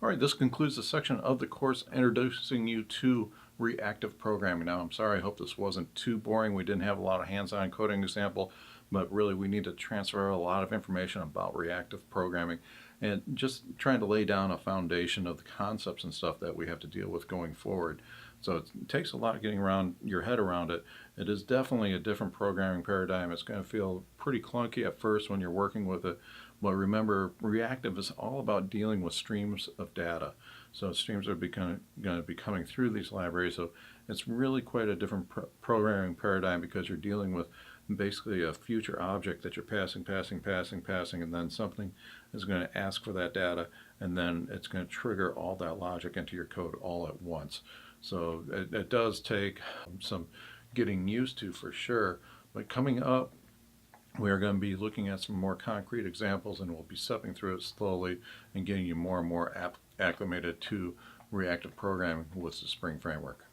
All right, this concludes the section of the course introducing you to reactive programming. Now, I'm sorry, I hope this wasn't too boring. We didn't have a lot of hands-on coding example, but really we need to transfer a lot of information about reactive programming and just trying to lay down a foundation of the concepts and stuff that we have to deal with going forward. So it takes a lot of getting around your head around it. It is definitely a different programming paradigm. It's going to feel pretty clunky at first when you're working with it. But remember, reactive is all about dealing with streams of data. So streams are going to be coming through these libraries. So it's really quite a different programming paradigm because you're dealing with basically a future object that you're passing, and then something is going to ask for that data, and then it's going to trigger all that logic into your code all at once. So it does take some getting used to for sure, but coming up we are going to be looking at some more concrete examples, and we'll be stepping through it slowly and getting you more and more acclimated to reactive programming with the Spring framework.